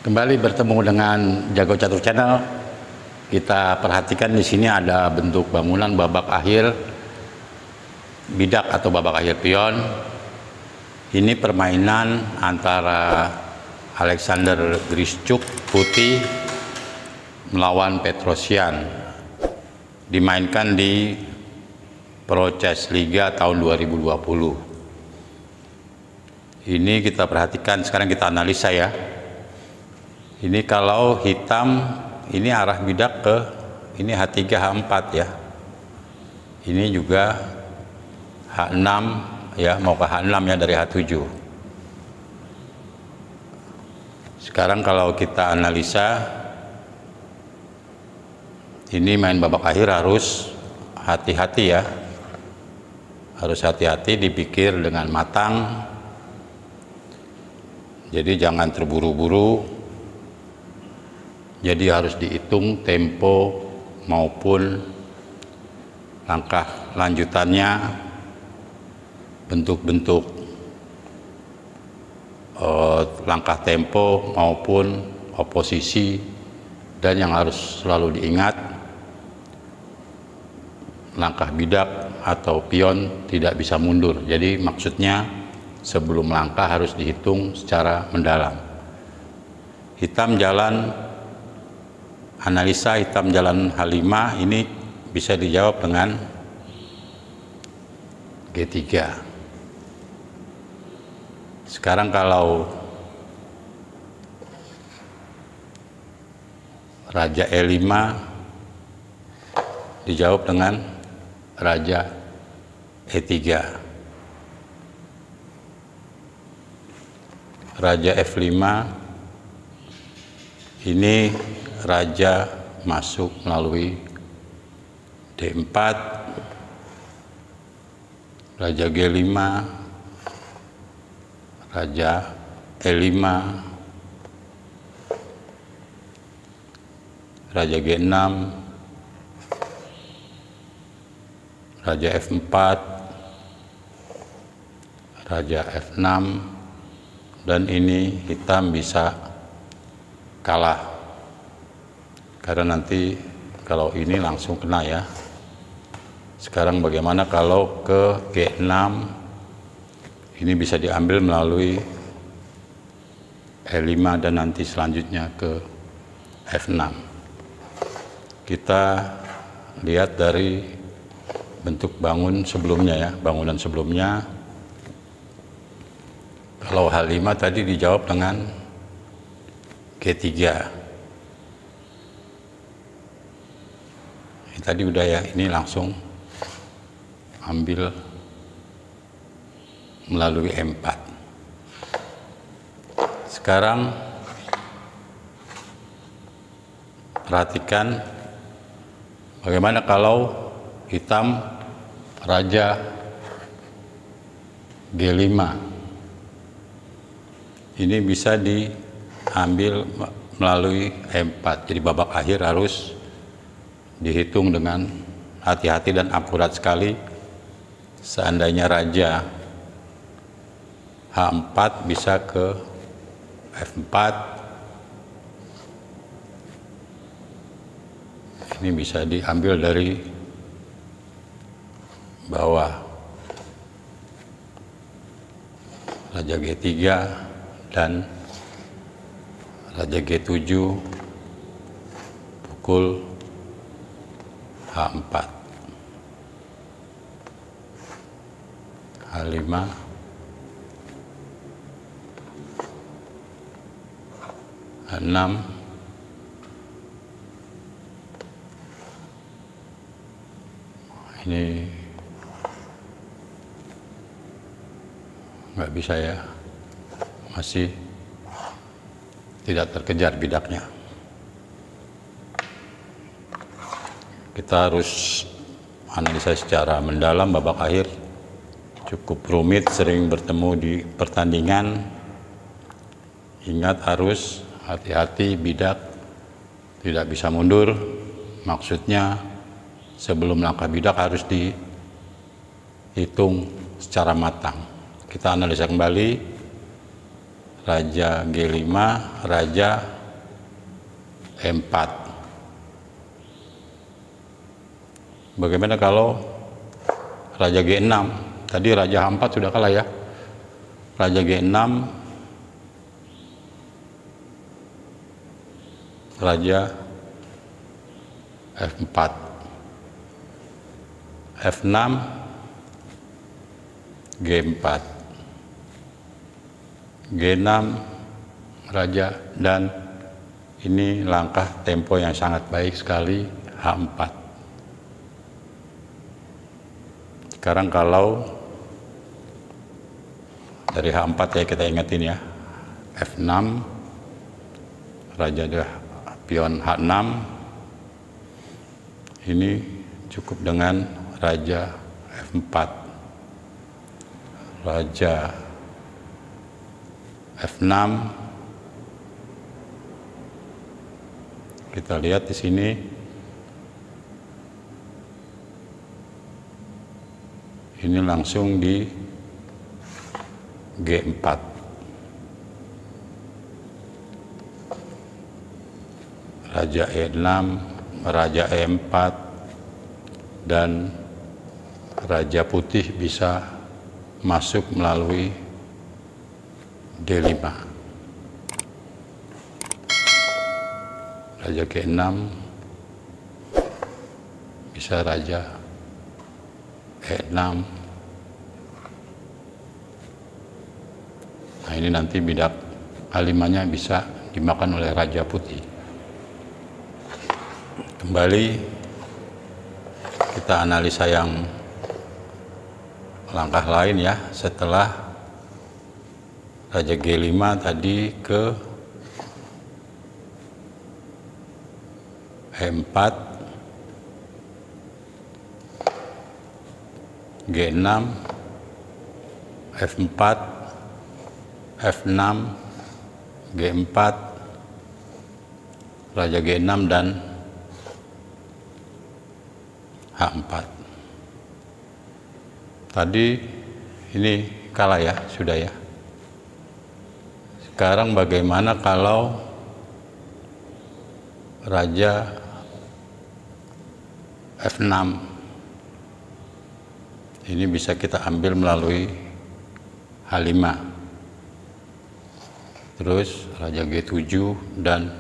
Kembali bertemu dengan Jago Catur Channel. Kita perhatikan di sini ada bentuk bangunan babak akhir bidak atau babak akhir pion. Ini permainan antara Alexander Grischuk putih melawan Petrosyan. Dimainkan di Pro Chess Liga tahun 2020. Ini kita perhatikan, sekarang kita analisa ya. Ini kalau hitam, ini arah bidak ke ini H3 H4 ya. Ini juga H6 ya, mau ke H6 ya dari H7. Sekarang kalau kita analisa, ini main babak akhir harus hati-hati ya. Harus hati-hati, dipikir dengan matang. Jadi jangan terburu-buru. Jadi harus dihitung tempo maupun langkah lanjutannya, bentuk-bentuk langkah tempo maupun oposisi. Dan yang harus selalu diingat, langkah bidak atau pion tidak bisa mundur. Jadi maksudnya sebelum langkah harus dihitung secara mendalam. Hitam jalan, analisa hitam jalan H5 ini bisa dijawab dengan G3. Sekarang kalau Raja E5 dijawab dengan Raja E3. Raja F5 ini raja masuk melalui D4, Raja G5, Raja E5, Raja G6, Raja F4, Raja F6, dan ini hitam bisa kalah. Karena nanti kalau ini langsung kena ya. Sekarang bagaimana kalau ke G6, ini bisa diambil melalui E5 dan nanti selanjutnya ke F6. Kita lihat dari bentuk bangun sebelumnya ya, bangunan sebelumnya. Kalau H5 tadi dijawab dengan G3. Ini tadi udah ya, ini langsung ambil melalui E4. Sekarang perhatikan bagaimana kalau hitam Raja G5. Ini bisa diambil melalui E4. Jadi babak akhir harus dihitung dengan hati-hati dan akurat sekali. Seandainya Raja H4 bisa ke F4, ini bisa diambil dari bawah. Raja G3 dan Raja G7 pukul H4, H5, H6, ini nggak bisa ya, masih tidak terkejar bidaknya. Kita harus analisa secara mendalam. Babak akhir cukup rumit, sering bertemu di pertandingan. Ingat, harus hati-hati, bidak tidak bisa mundur. Maksudnya sebelum langkah bidak harus dihitung secara matang. Kita analisa kembali. Raja G5, Raja E4. Bagaimana kalau Raja G6? Tadi Raja H4 sudah kalah ya. Raja G6, Raja F4, F6, G4, G6, Raja, dan ini langkah tempo yang sangat baik sekali, H4. Sekarang kalau dari H4 ya kita ingetin ya, F6, Raja dah pion H6, ini cukup dengan Raja F4, Raja F6. Kita lihat di sini, ini langsung di G4, Raja E6, Raja E4, dan Raja Putih bisa masuk melalui D5. Raja G6 bisa Raja E6. Nah, ini nanti bidak A5-nya bisa dimakan oleh Raja Putih. Kembali kita analisa yang langkah lain ya, setelah Raja G5 tadi ke E4, G6, F4, F6, G4, Raja G6, dan H4. Tadi ini kalah ya, sudah ya. Sekarang bagaimana kalau Raja F6? Ini bisa kita ambil melalui H5. Terus Raja G7 dan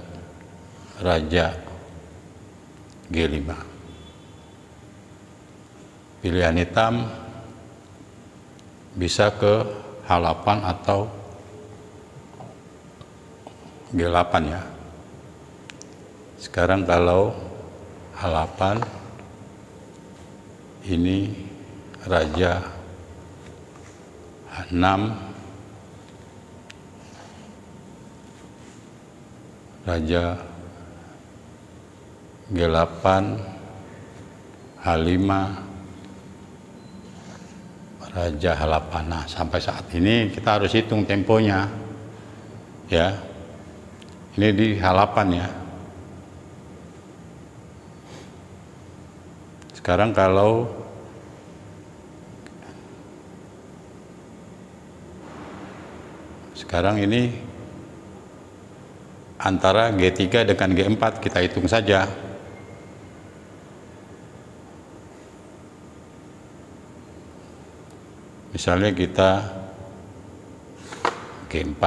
Raja G5. Pilihan hitam bisa ke H8 atau G8 ya. Sekarang kalau H8, ini Raja H6, Raja G8, H5, Raja H8. Nah, sampai saat ini kita harus hitung temponya ya. Ini di H8 ya. Sekarang kalau ini antara G3 dengan G4, kita hitung saja. Misalnya kita G4,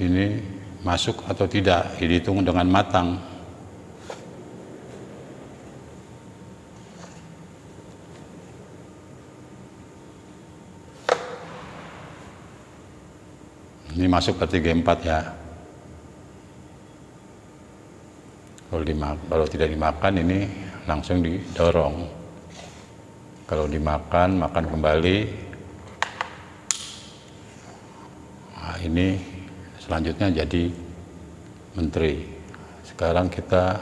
ini masuk atau tidak, dihitung dengan matang. Ini masuk berarti G4 ya. Kalau tidak dimakan, ini langsung didorong. Kalau dimakan, makan kembali. Nah, ini selanjutnya jadi menteri. Sekarang kita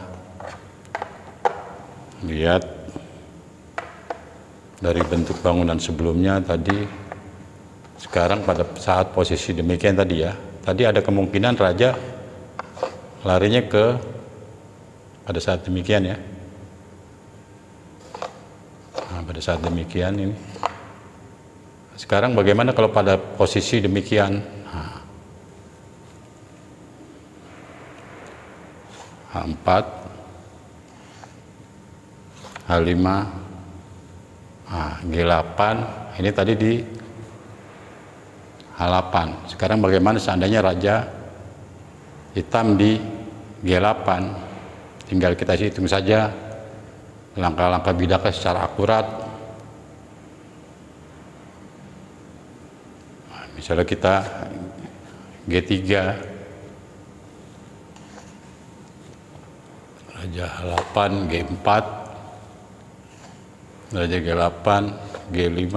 lihat dari bentuk bangunan sebelumnya tadi. Sekarang pada saat posisi demikian tadi ya, tadi ada kemungkinan Raja larinya ke pada saat demikian ya. Nah, pada saat demikian ini. Sekarang bagaimana kalau pada posisi demikian? Nah, H4, H5, G8. Ini tadi di H8. Sekarang bagaimana seandainya raja hitam di G8? Tinggal kita hitung saja langkah-langkah bidaknya secara akurat. Misalnya kita G3, raja H8, G4, raja G8, G5,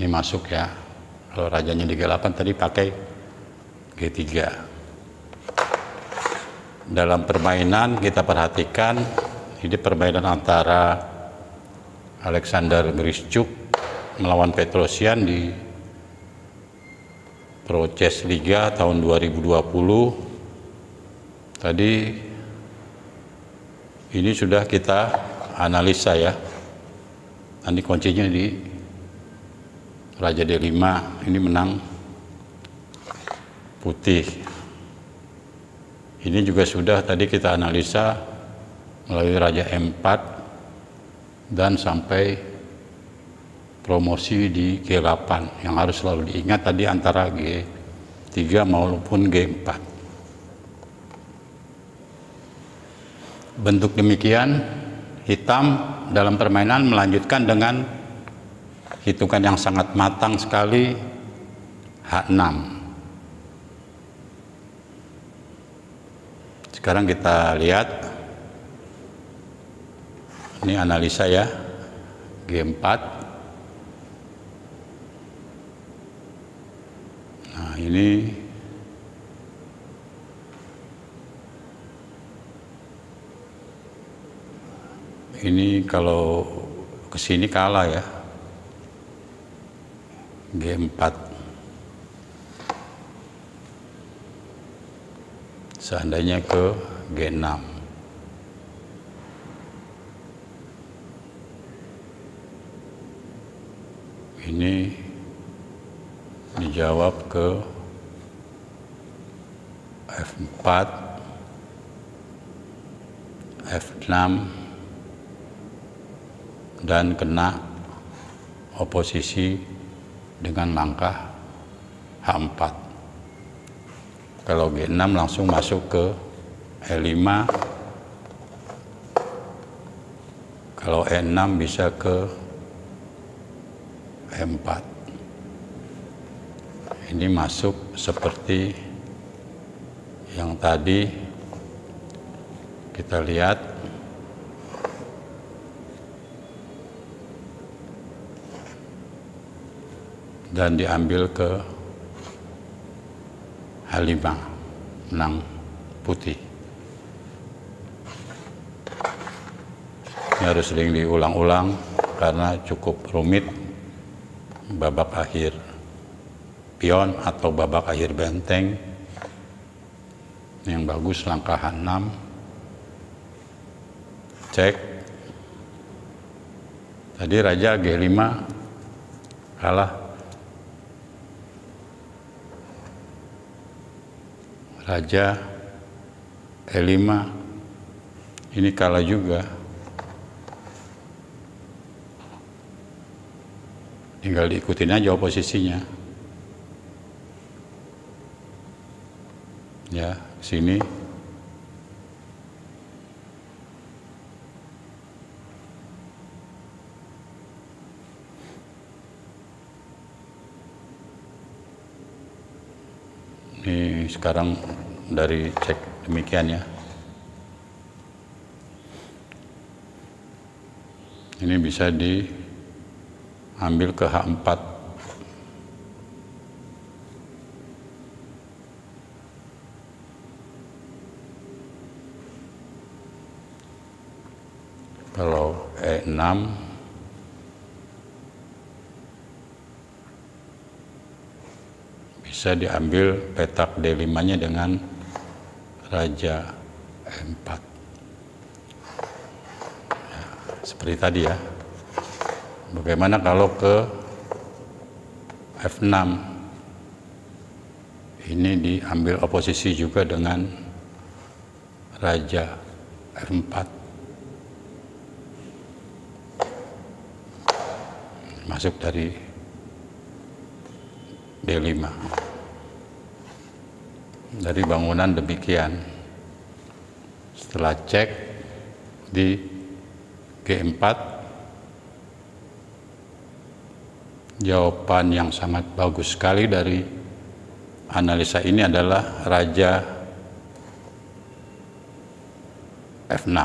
ini masuk ya. Kalau rajanya di G8 tadi pakai G3. Dalam permainan kita perhatikan ini permainan antara Alexander Grischuk melawan Petrosyan di Pro Chess Liga tahun 2020. Tadi ini sudah kita analisa ya. Nanti kuncinya di raja D5, ini menang putih. Ini juga sudah tadi kita analisa melalui raja M4 dan sampai promosi di G8. Yang harus selalu diingat tadi antara G3 maupun G4. Bentuk demikian, hitam dalam permainan melanjutkan dengan hitungan yang sangat matang sekali, H6. Sekarang kita lihat, ini analisa ya, G4. Nah ini kalau kesini kalah ya, G4. Seandainya ke G6. Ini dijawab ke F4, F6, dan kena oposisi dengan langkah H4. Kalau G6 langsung masuk ke E5. Kalau E6 bisa ke E4. Ini masuk seperti yang tadi kita lihat. Dan diambil ke H5, menang putih. Ini harus sering diulang-ulang karena cukup rumit babak akhir pion atau babak akhir benteng. Yang bagus langkah H6, cek. Tadi raja G5 kalah. Raja E5 ini kalah juga. Tinggal diikutin aja oposisinya. Ya, sini. Ini sekarang dari cek demikian ya. Ini bisa diambil ke H4. Kalau E6 bisa diambil petak D5-nya dengan raja E4. Ya, seperti tadi ya. Bagaimana kalau ke F6? Ini diambil oposisi juga dengan Raja F4. Masuk dari D5. Dari bangunan demikian. Setelah cek di G4, jawaban yang sangat bagus sekali dari analisa ini adalah Raja F6.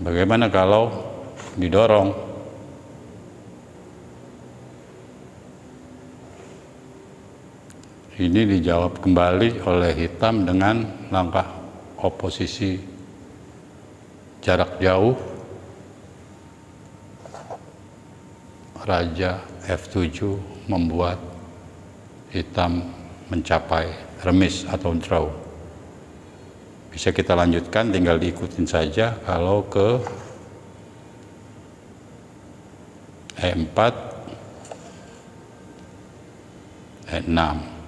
Bagaimana kalau didorong? Ini dijawab kembali oleh hitam dengan langkah oposisi jarak jauh. Raja F7 membuat hitam mencapai remis atau draw. Bisa kita lanjutkan, tinggal diikutin saja. Kalau ke E4, E6.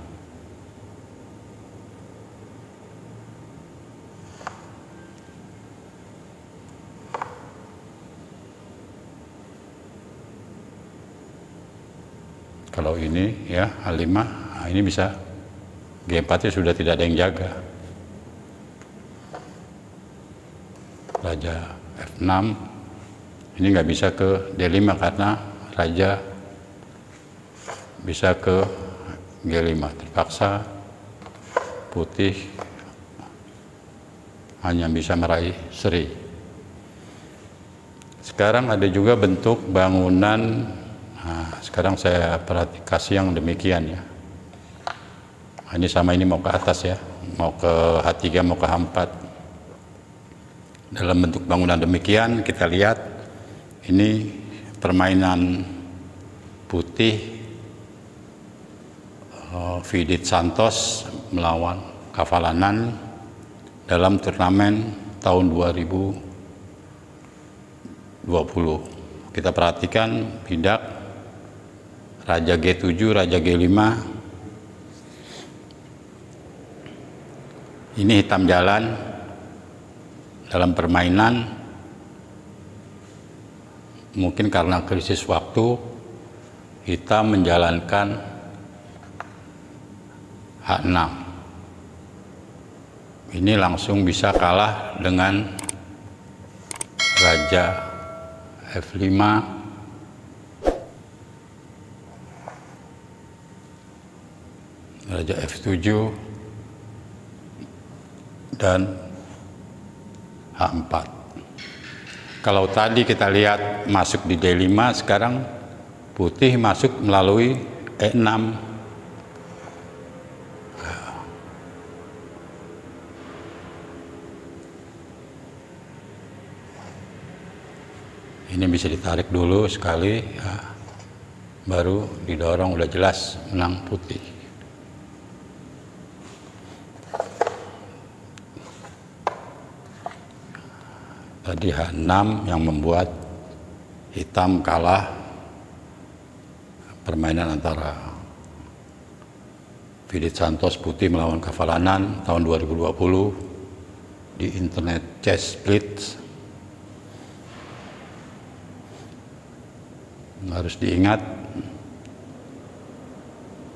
Kalau ini ya A5, nah ini bisa G4 nya sudah tidak ada yang jaga. Raja F6 ini nggak bisa ke D5 karena Raja bisa ke G5. Terpaksa putih hanya bisa meraih seri. Sekarang ada juga bentuk bangunan. Nah, sekarang saya kasih yang demikian ya. Nah, ini sama, ini mau ke atas ya, mau ke H3, mau ke H4. Dalam bentuk bangunan demikian, kita lihat ini permainan putih, Vidit Santos melawan Kavalanan dalam turnamen tahun 2020. Kita perhatikan bidak Raja G7, Raja G5. Ini hitam jalan dalam permainan. Mungkin karena krisis waktu, hitam menjalankan H6. Ini langsung bisa kalah dengan Raja F5, Raja F7, dan H4. Kalau tadi kita lihat masuk di D5, sekarang putih masuk melalui E6. Ini bisa ditarik dulu sekali, ya, baru didorong, udah jelas menang putih. Tadi H6 yang membuat hitam kalah permainan antara Vidit Santos putih melawan Kavalanan tahun 2020 di Internet Chess Blitz. Harus diingat,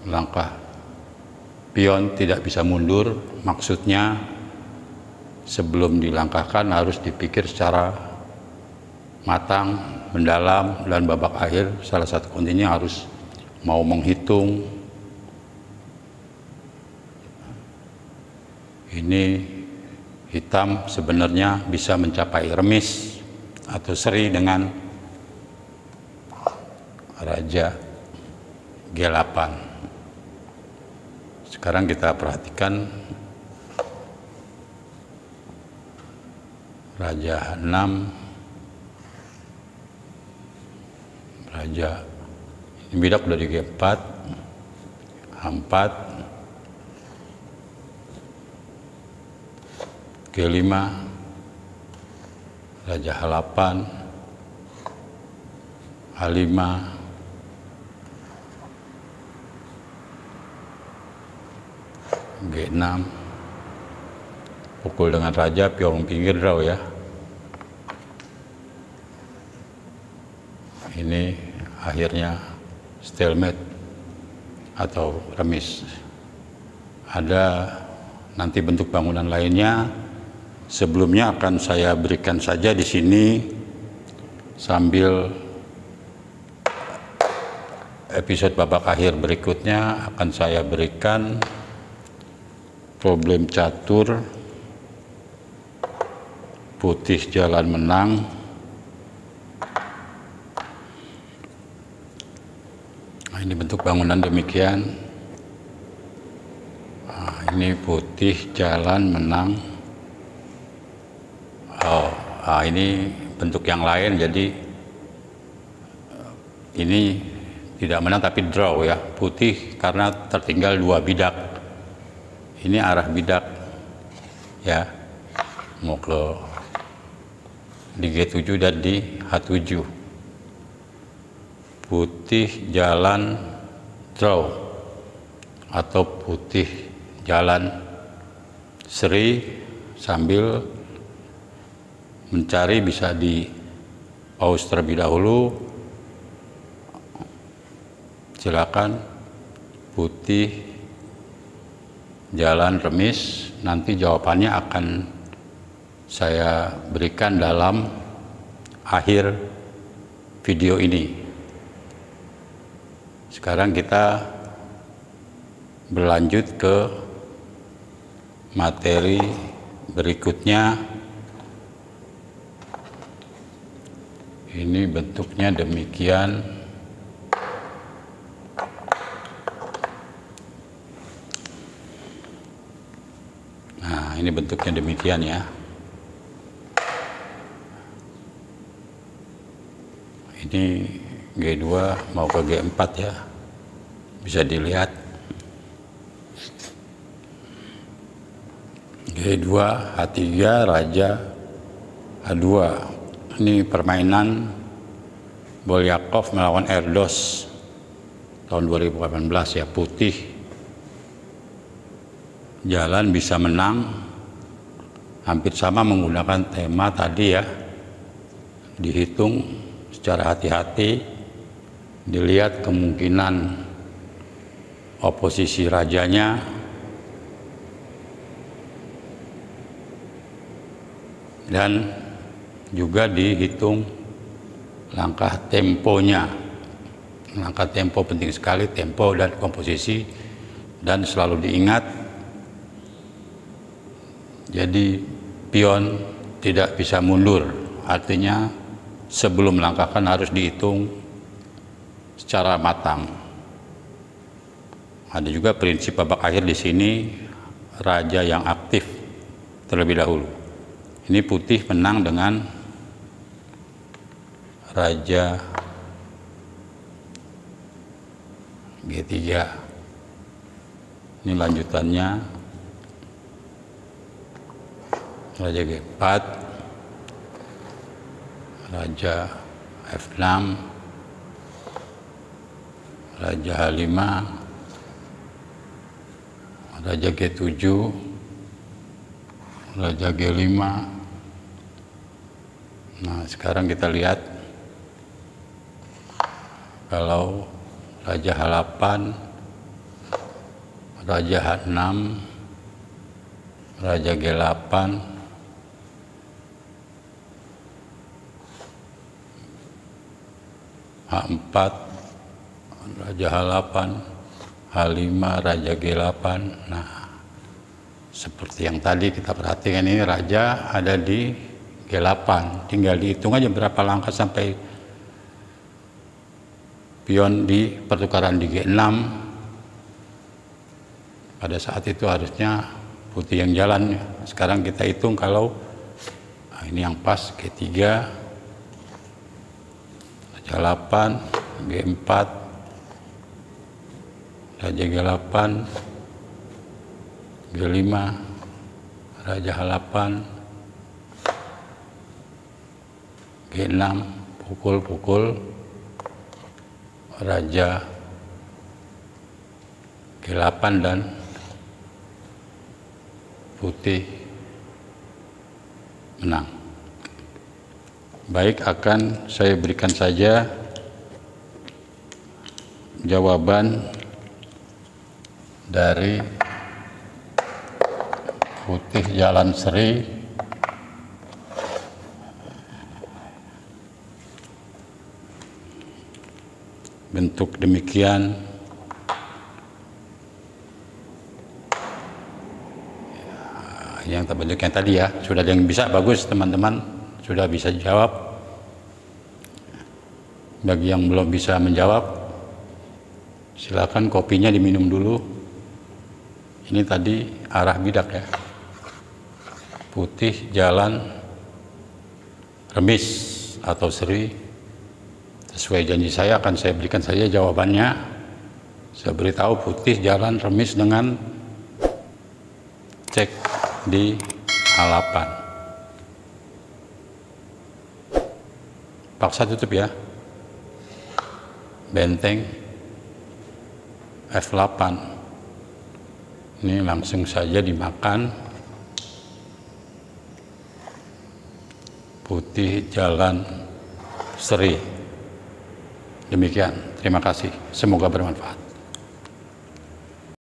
langkah pion tidak bisa mundur, maksudnya sebelum dilangkahkan harus dipikir secara matang, mendalam, dan babak akhir salah satu kuncinya harus mau menghitung. Ini hitam sebenarnya bisa mencapai remis atau seri dengan Raja G8. Sekarang kita perhatikan Raja H6, Raja ini bidak dari G4, H4, G5, Raja H8, H5, G6, pukul dengan raja, pion pinggir draw ya. Ini akhirnya stalemate atau remis. Ada nanti bentuk bangunan lainnya, sebelumnya akan saya berikan saja di sini sambil episode babak akhir berikutnya akan saya berikan problem catur putih jalan menang. Nah, ini bentuk bangunan demikian. Nah, ini putih jalan menang. Nah, ini bentuk yang lain, jadi ini tidak menang tapi draw ya. Putih karena tertinggal 2 bidak. Ini arah bidak ya, mau ke di G7 dan di H7. Putih jalan draw atau putih jalan seri sambil mencari, bisa di pause terlebih dahulu. Silakan. Putih jalan remis, nanti jawabannya akan saya berikan dalam akhir video ini. Sekarang kita berlanjut ke materi berikutnya. Ini bentuknya demikian. Nah, ini bentuknya demikian ya. Ini G2 mau ke G4 ya. Bisa dilihat. G2, H3, raja, H2. Ini permainan Bolyakov melawan Erdos tahun 2018 ya. Putih jalan bisa menang, hampir sama menggunakan tema tadi ya. Dihitung secara hati-hati, dilihat kemungkinan oposisi rajanya, dan juga dihitung langkah temponya. Langkah tempo penting sekali, tempo dan komposisi, dan selalu diingat, jadi pion tidak bisa mundur, artinya sebelum melangkahkan harus dihitung secara matang. Ada juga prinsip babak akhir di sini, raja yang aktif terlebih dahulu. Ini putih menang dengan raja G3. Ini lanjutannya raja G4, raja F6, raja H5, raja G7, raja G5. Nah, sekarang kita lihat kalau raja H8, raja H6, raja G8, H4, raja H8, H5, raja G8. Nah, seperti yang tadi kita perhatikan, ini raja ada di G8. Tinggal dihitung aja berapa langkah sampai pion di pertukaran di G6. Pada saat itu harusnya putih yang jalan. Sekarang kita hitung kalau ini yang pas G3, raja 8, G4, raja G8, G5, raja H8, G6, pukul-pukul, Raja G8 dan putih menang. Baik, akan saya berikan saja jawaban dari putih Jalan Seri. Bentuk demikian. Yang terbentuk yang tadi ya, sudah ada yang bisa, bagus teman-teman, sudah bisa jawab. Bagi yang belum bisa menjawab, silakan kopinya diminum dulu. Ini tadi arah bidak ya, putih jalan remis atau seri. Sesuai janji saya akan saya berikan saja jawabannya. Saya beritahu putih jalan remis dengan cek di A8. Paksa tutup ya. Benteng F8. Ini langsung saja dimakan. Putih jalan seri. Demikian, terima kasih. Semoga bermanfaat.